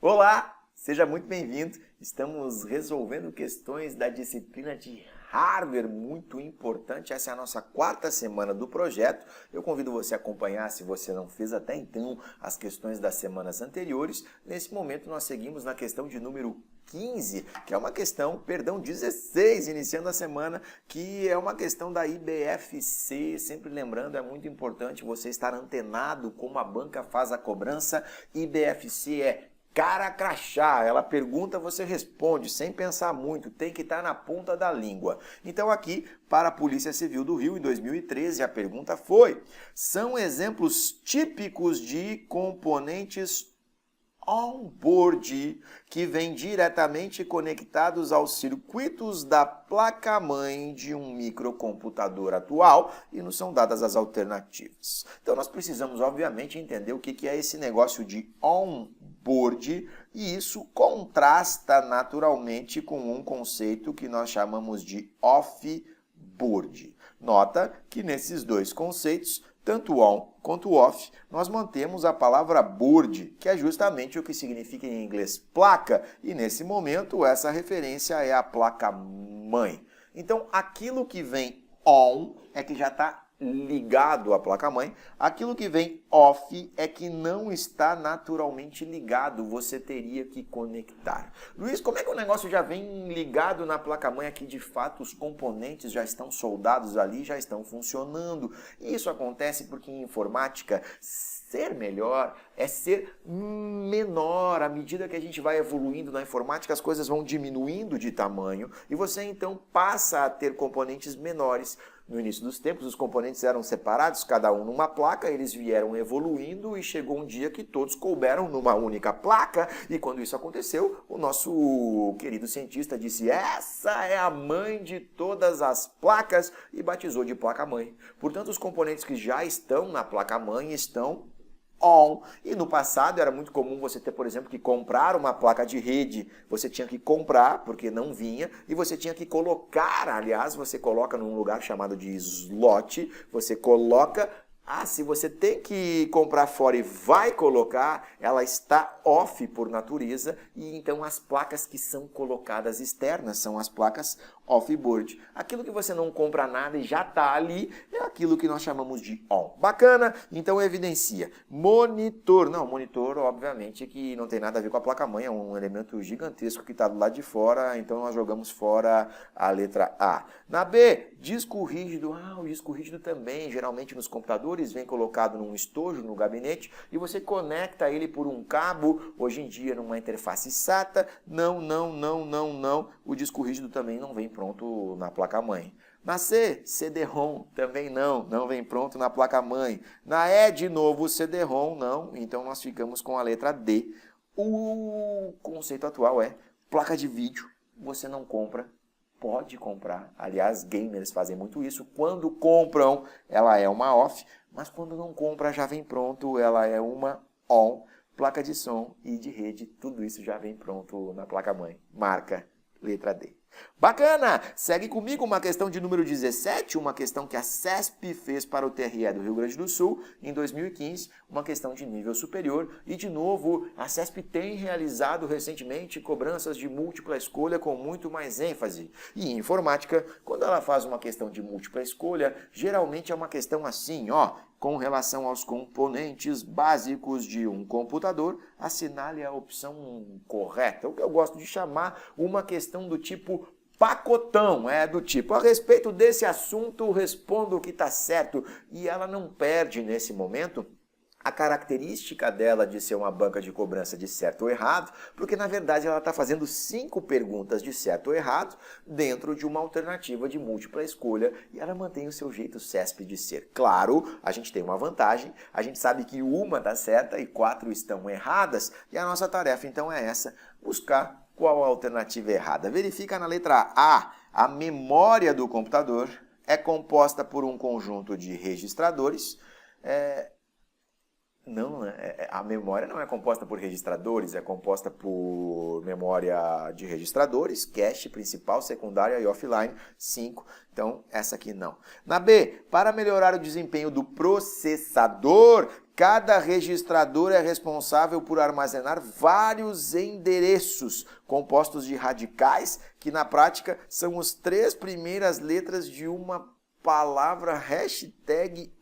Olá, seja muito bem-vindo. Estamos resolvendo questões da disciplina de hardware, muito importante. Essa é a nossa quarta semana do projeto. Eu convido você a acompanhar, se você não fez até então, as questões das semanas anteriores. Nesse momento, nós seguimos na questão de número 15, que é uma questão, 16, iniciando a semana, que é uma questão da IBFC. Sempre lembrando, é muito importante você estar antenado como a banca faz a cobrança. IBFC é cara crachá, ela pergunta, você responde, sem pensar muito, tem que estar na ponta da língua. Então aqui, para a Polícia Civil do Rio, em 2013, a pergunta foi: são exemplos típicos de componentes on-board que vêm diretamente conectados aos circuitos da placa-mãe de um microcomputador atual, e nos são dadas as alternativas. Então nós precisamos, obviamente, entender o que é esse negócio de on-board, e isso contrasta naturalmente com um conceito que nós chamamos de off-board. Nota que nesses dois conceitos, tanto on quanto off, nós mantemos a palavra board, que é justamente o que significa em inglês placa, e nesse momento essa referência é a placa-mãe. Então, aquilo que vem on é que já está ligado à placa-mãe, aquilo que vem off é que não está naturalmente ligado, você teria que conectar. Luiz, como é que o negócio já vem ligado na placa-mãe aqui? De fato, os componentes já estão soldados ali, já estão funcionando. E isso acontece porque em informática, ser melhor é ser menor. À medida que a gente vai evoluindo na informática, as coisas vão diminuindo de tamanho e você então passa a ter componentes menores. No início dos tempos, os componentes eram separados, cada um numa placa, eles vieram evoluindo e chegou um dia que todos couberam numa única placa, e quando isso aconteceu, o nosso querido cientista disse: essa é a mãe de todas as placas, e batizou de placa-mãe. Portanto, os componentes que já estão na placa-mãe estão on. E no passado era muito comum você ter, por exemplo, que comprar uma placa de rede. Você tinha que comprar, porque não vinha, e você tinha que colocar, aliás, você coloca num lugar chamado de slot, você coloca. Se você tem que comprar fora e vai colocar, ela está off por natureza, e então as placas que são colocadas externas são as placas off-board. Aquilo que você não compra nada e já está ali é aquilo que nós chamamos de on. Bacana? Então evidencia. Monitor. Não, monitor obviamente que não tem nada a ver com a placa-mãe, é um elemento gigantesco que está do lado de fora, então nós jogamos fora a letra A. Na B, disco rígido. O disco rígido também, geralmente nos computadores, vem colocado num estojo no gabinete e você conecta ele por um cabo, hoje em dia numa interface SATA. Não. O disco rígido também não vem pronto na placa-mãe. Na C, CD-ROM também não vem pronto na placa-mãe. Na E, de novo, CD-ROM não, então nós ficamos com a letra D. O conceito atual é placa de vídeo, você não compra, pode comprar. Aliás, gamers fazem muito isso. Quando compram, ela é uma off, mas quando não compra, já vem pronto, ela é uma on. Placa de som e de rede, tudo isso já vem pronto na placa-mãe. Marca, letra D. Bacana! Segue comigo uma questão de número 17, uma questão que a CESP fez para o TRE do Rio Grande do Sul em 2015, uma questão de nível superior. E, de novo, a CESP tem realizado recentemente cobranças de múltipla escolha com muito mais ênfase. E em informática, quando ela faz uma questão de múltipla escolha, geralmente é uma questão assim, com relação aos componentes básicos de um computador, assinale a opção correta, o que eu gosto de chamar uma questão do tipo pacotão, do tipo, a respeito desse assunto, respondo o que está certo, e ela não perde nesse momento a característica dela de ser uma banca de cobrança de certo ou errado, porque na verdade ela está fazendo 5 perguntas de certo ou errado dentro de uma alternativa de múltipla escolha, e ela mantém o seu jeito CESP de ser. Claro, a gente tem uma vantagem, a gente sabe que uma está certa e 4 estão erradas, e a nossa tarefa então é essa, buscar qual a alternativa errada. Verifica na letra A memória do computador é composta por um conjunto de registradores. Não, a memória não é composta por registradores, é composta por memória de registradores, cache, principal, secundária e offline, 5. Então, essa aqui não. Na B, para melhorar o desempenho do processador, Cada registrador é responsável por armazenar vários endereços compostos de radicais, que na prática são as 3 primeiras letras de uma palavra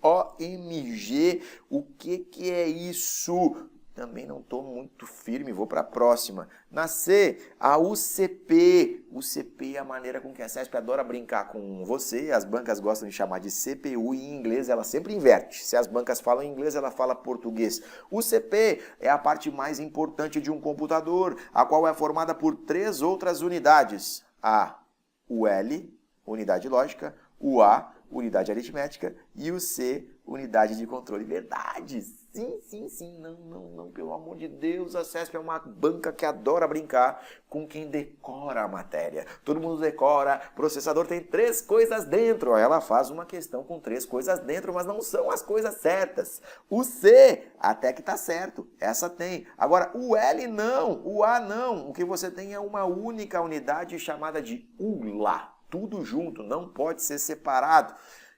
#OMG. O que é isso? Também não estou muito firme, vou para a próxima. Na C, a UCP. UCP é a maneira com que a CESP adora brincar com você. As bancas gostam de chamar de CPU e em inglês ela sempre inverte. Se as bancas falam inglês, ela fala português. UCP é a parte mais importante de um computador, a qual é formada por 3 outras unidades. A, o L, unidade lógica, o A, unidade aritmética, e o C, unidade de controle. Verdade! Sim. Não, pelo amor de Deus, a CESP é uma banca que adora brincar com quem decora a matéria. Todo mundo decora, processador tem 3 coisas dentro. Ela faz uma questão com 3 coisas dentro, mas não são as coisas certas. O C, até que tá certo, essa tem. Agora, o L não, o A não. O que você tem é uma única unidade chamada de ULA. Tudo junto, não pode ser separado.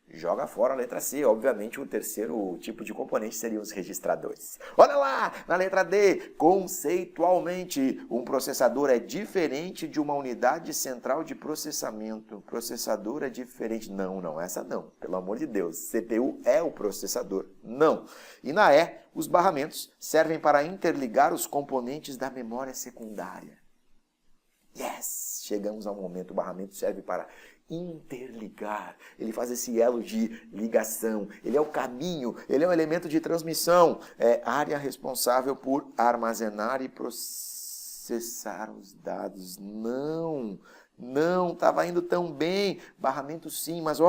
Joga fora a letra C. Obviamente, o terceiro tipo de componente seriam os registradores. Olha lá, na letra D. Conceitualmente, um processador é diferente de uma unidade central de processamento. Processador é diferente. Não, essa não. Pelo amor de Deus. CPU é o processador. Não. E na E, os barramentos servem para interligar os componentes da memória secundária. Yes! Chegamos ao momento. O barramento serve para interligar. Ele faz esse elo de ligação. Ele é o caminho, ele é um elemento de transmissão. É área responsável por armazenar e processar os dados. Não, estava indo tão bem. Barramento sim, mas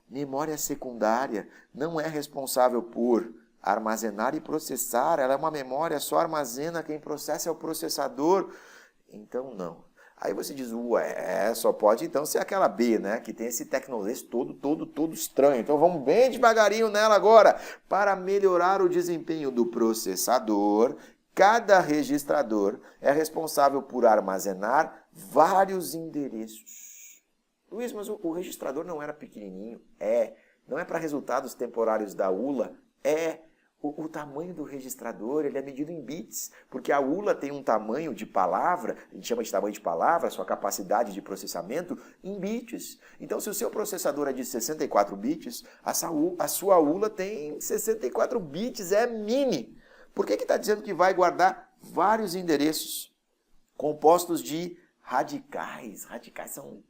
memória secundária não é responsável por armazenar e processar. Ela é uma memória, só armazena, quem processa é o processador. Então não. Aí você diz, só pode então ser aquela B, né? Que tem esse tecnolês todo estranho. Então vamos bem devagarinho nela agora. Para melhorar o desempenho do processador, cada registrador é responsável por armazenar vários endereços. Luiz, mas o registrador não era pequenininho? Não é para resultados temporários da ULA? O tamanho do registrador ele é medido em bits, porque a ULA tem um tamanho de palavra, a gente chama de tamanho de palavra, sua capacidade de processamento, em bits. Então, se o seu processador é de 64 bits, a sua ULA tem 64 bits, é mini. Por que está dizendo que vai guardar vários endereços compostos de radicais? Radicais são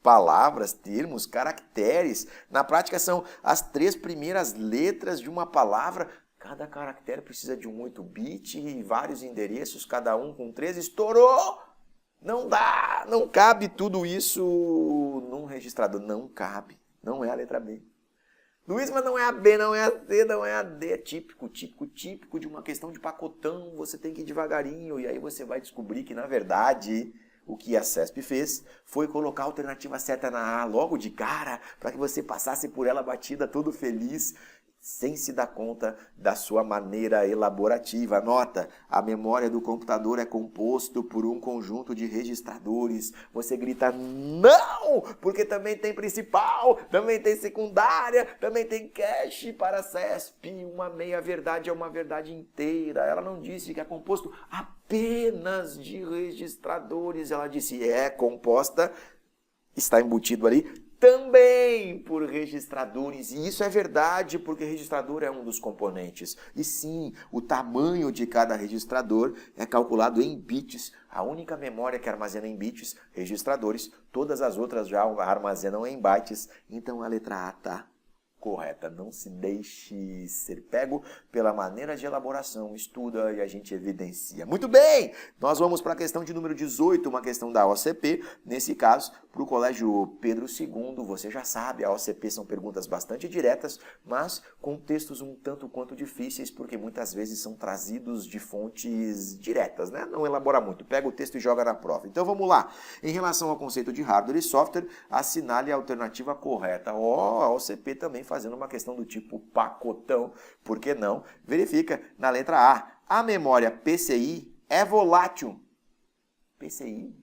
palavras, termos, caracteres. Na prática, são as 3 primeiras letras de uma palavra. Cada caractere precisa de um 8-bit e vários endereços, cada um com 13. Estourou! Não dá! Não cabe tudo isso num registrador. Não cabe. Não é a letra B. Luiz, mas não é a B, não é a C, não é a D. É típico de uma questão de pacotão. Você tem que ir devagarinho e aí você vai descobrir que, na verdade, o que a CESP fez foi colocar a alternativa certa na A logo de cara, para que você passasse por ela batida todo feliz, sem se dar conta da sua maneira elaborativa. Anota, a memória do computador é composto por um conjunto de registradores. Você grita, não! Porque também tem principal, também tem secundária, também tem cache para a CESP. Uma meia-verdade é uma verdade inteira. Ela não disse que é composto apenas de registradores. Ela disse, é composta, está embutido ali, também por registradores, e isso é verdade porque registrador é um dos componentes. E sim, o tamanho de cada registrador é calculado em bits. A única memória que armazena em bits, registradores, todas as outras já armazenam em bytes. Então a letra A está correta. Não se deixe ser pego pela maneira de elaboração. Estuda e a gente evidencia. Muito bem! Nós vamos para a questão de número 18, uma questão da OCP. Nesse caso, para o Colégio Pedro II. Você já sabe, a OCP são perguntas bastante diretas, mas com textos um tanto quanto difíceis, porque muitas vezes são trazidos de fontes diretas, né? Não elabora muito. Pega o texto e joga na prova. Então vamos lá. Em relação ao conceito de hardware e software, assinale a alternativa correta. A OCP também fazendo uma questão do tipo pacotão, por que não? Verifica na letra A. A memória PCI é volátil. PCI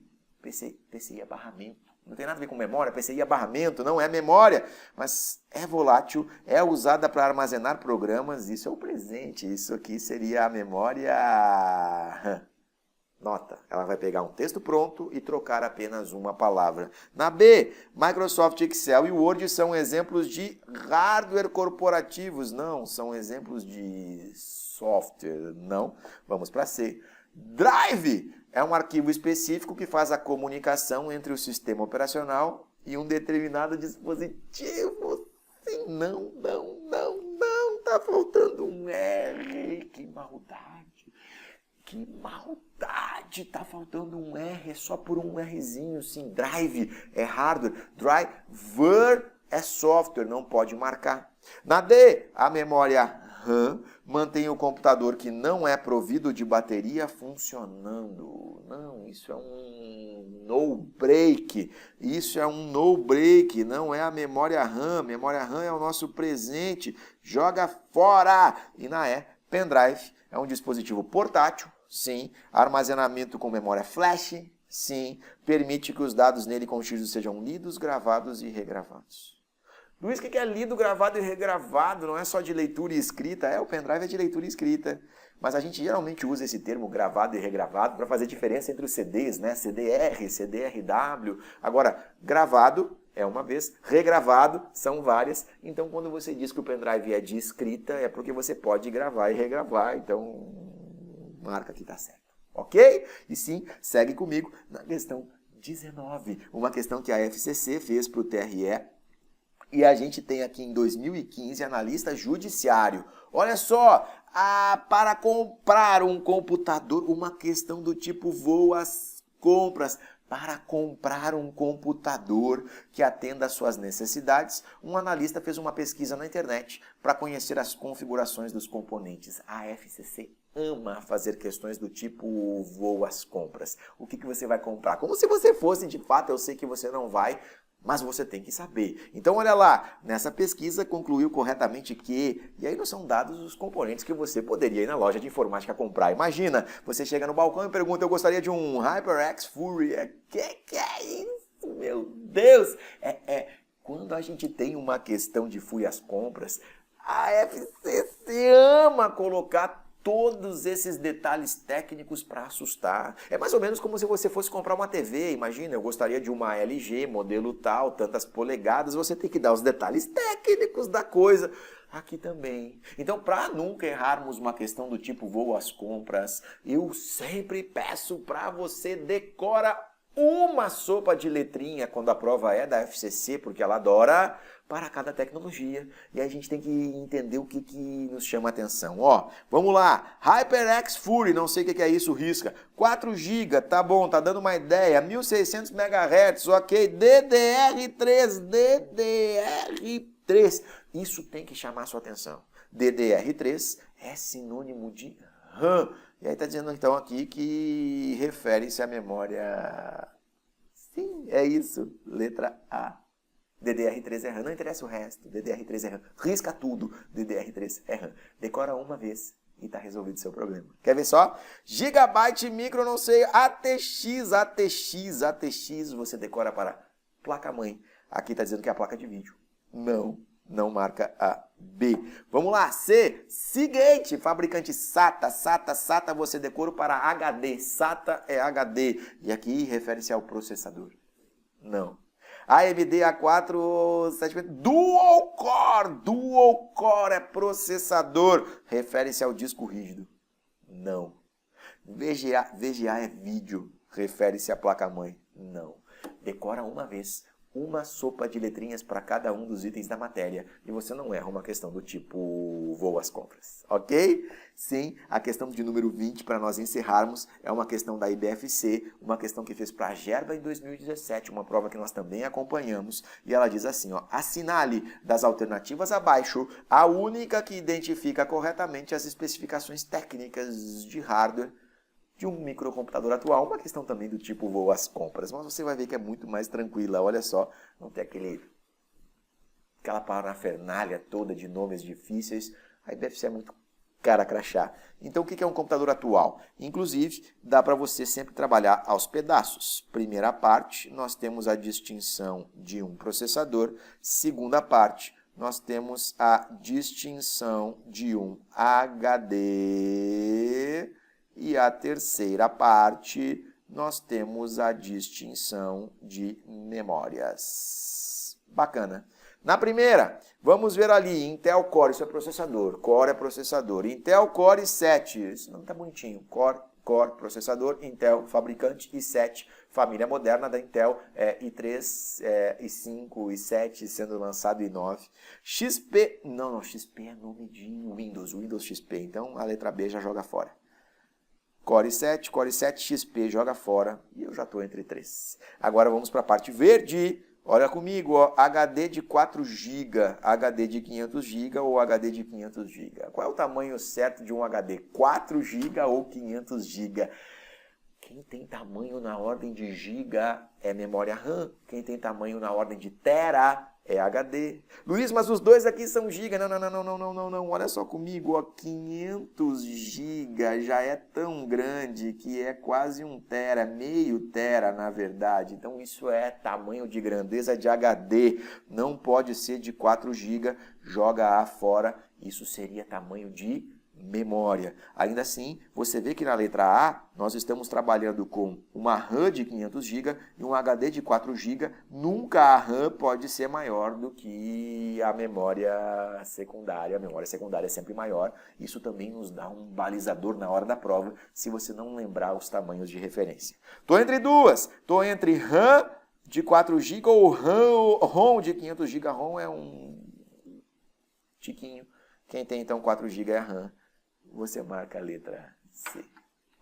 é barramento. Não tem nada a ver com memória, PCI é barramento, não é memória, mas é volátil, é usada para armazenar programas, isso é o presente, isso aqui seria a memória... Nota, ela vai pegar um texto pronto e trocar apenas uma palavra. Na B, Microsoft Excel e Word são exemplos de hardware corporativos, não, são exemplos de software, não. Vamos para C. Drive é um arquivo específico que faz a comunicação entre o sistema operacional e um determinado dispositivo. Sim, não, tá faltando um R, que maldade. Que maldade, tá faltando um R, é só por um Rzinho, sim. Drive é hardware, driver é software, não pode marcar. Na D, a memória RAM mantém o computador que não é provido de bateria funcionando. Não, isso é um no-break. Isso é um no-break, não é a memória RAM. Memória RAM é o nosso presente. Joga fora! E na E, pendrive é um dispositivo portátil. Sim. Armazenamento com memória flash? Sim. Permite que os dados nele contidos sejam lidos, gravados e regravados. Luiz, o que é lido, gravado e regravado? Não é só de leitura e escrita? O pendrive é de leitura e escrita. Mas a gente geralmente usa esse termo gravado e regravado para fazer diferença entre os CDs, né? CDR, CDRW. Agora, gravado é uma vez, regravado são várias. Então, quando você diz que o pendrive é de escrita, é porque você pode gravar e regravar. Então, marca que tá certo. Ok? E sim, segue comigo na questão 19. Uma questão que a FCC fez para o TRE. E a gente tem aqui em 2015 analista judiciário. Olha só, para comprar um computador, uma questão do tipo vou às compras. Para comprar um computador que atenda às suas necessidades, um analista fez uma pesquisa na internet para conhecer as configurações dos componentes. A FCC ama fazer questões do tipo vou às compras. O que você vai comprar? Como se você fosse, de fato, eu sei que você não vai, mas você tem que saber. Então, olha lá, nessa pesquisa concluiu corretamente que... E aí não são dados os componentes que você poderia ir na loja de informática comprar. Imagina, você chega no balcão e pergunta, eu gostaria de um HyperX Fury. Que é isso, meu Deus? Quando a gente tem uma questão de fui às compras, a FCC ama colocar todos esses detalhes técnicos para assustar. É mais ou menos como se você fosse comprar uma TV. Imagina, eu gostaria de uma LG, modelo tal, tantas polegadas. Você tem que dar os detalhes técnicos da coisa. Aqui também. Então, para nunca errarmos uma questão do tipo vou às compras, eu sempre peço para você decora uma sopa de letrinha quando a prova é da FCC, porque ela adora, para cada tecnologia. E aí a gente tem que entender o que nos chama a atenção. Ó, vamos lá. HyperX Fury, não sei o que é isso, risca. 4 GB, tá bom, tá dando uma ideia. 1600 MHz, ok. DDR3, DDR3. Isso tem que chamar a sua atenção. DDR3 é sinônimo de RAM. E aí está dizendo então aqui que refere-se à memória... Sim, é isso. Letra A. DDR3 é RAM. Não interessa o resto. DDR3 é RAM. Risca tudo. DDR3 é RAM. Decora uma vez e está resolvido o seu problema. Quer ver só? Gigabyte, micro, não sei. ATX, você decora para placa-mãe. Aqui está dizendo que é a placa de vídeo. Não marca a B. Vamos lá, C. Seagate, fabricante SATA. SATA, você decora para HD. SATA é HD. E aqui refere-se ao processador. Não. AMD A4 Dual Core é processador. Refere-se ao disco rígido. Não. VGA é vídeo. Refere-se à placa-mãe. Não. Decora uma vez. Uma sopa de letrinhas para cada um dos itens da matéria. E você não erra uma questão do tipo vou às compras. Ok? Sim, a questão de número 20, para nós encerrarmos, é uma questão da IBFC, uma questão que fez para a Gerba em 2017, uma prova que nós também acompanhamos. E ela diz assim, ó, assinale das alternativas abaixo a única que identifica corretamente as especificações técnicas de hardware de um microcomputador atual, uma questão também do tipo vou às compras, mas você vai ver que é muito mais tranquila, olha só, não tem aquela parafernália toda de nomes difíceis, a IBFC é muito cara crachá. Então, o que é um computador atual? Inclusive, dá para você sempre trabalhar aos pedaços. Primeira parte, nós temos a distinção de um processador. Segunda parte, nós temos a distinção de um HD. E a terceira parte, nós temos a distinção de memórias. Bacana. Na primeira, vamos ver ali, Intel Core, isso é processador, Core é processador, Intel Core i7, isso não está bonitinho, Core, processador, Intel, fabricante, i7, família moderna da Intel, i3, i5, i7, sendo lançado i9, XP, não, XP é nome de Windows XP, então a letra B já joga fora. Core i7, XP joga fora, e eu já estou entre 3. Agora vamos para a parte verde. Olha comigo, ó, HD de 4 GB, HD de 500 GB ou HD de 500 GB. Qual é o tamanho certo de um HD? 4 GB ou 500 GB? Quem tem tamanho na ordem de giga é memória RAM. Quem tem tamanho na ordem de tera é HD. Luiz, mas os dois aqui são giga. Não. Olha só comigo, ó, 500 GB já é tão grande que é quase 1 tera, meio tera na verdade. Então isso é tamanho de grandeza de HD. Não pode ser de 4 GB, joga A fora. Isso seria tamanho de memória. Ainda assim, você vê que na letra A, nós estamos trabalhando com uma RAM de 500 GB e um HD de 4 GB. Nunca a RAM pode ser maior do que a memória secundária. A memória secundária é sempre maior. Isso também nos dá um balizador na hora da prova, se você não lembrar os tamanhos de referência. Estou entre duas. Estou entre RAM de 4 GB ou ROM de 500 GB. ROM é um tiquinho. Quem tem então 4 GB é a RAM. Você marca a letra C.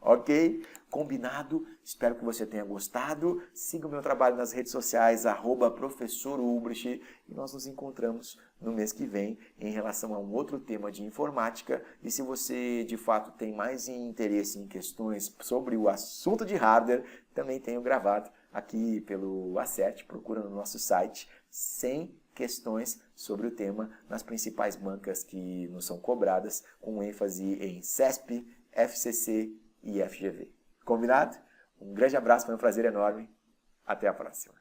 Ok? Combinado? Espero que você tenha gostado. Siga o meu trabalho nas redes sociais, @professorulbrich, e nós nos encontramos no mês que vem em relação a um outro tema de informática. E se você, de fato, tem mais interesse em questões sobre o assunto de hardware, também tenho gravado aqui pelo A7, procura no nosso site, 100 questões sobre o tema nas principais bancas que nos são cobradas, com ênfase em CESP, FCC e FGV. Combinado? Um grande abraço, foi um prazer enorme. Até a próxima.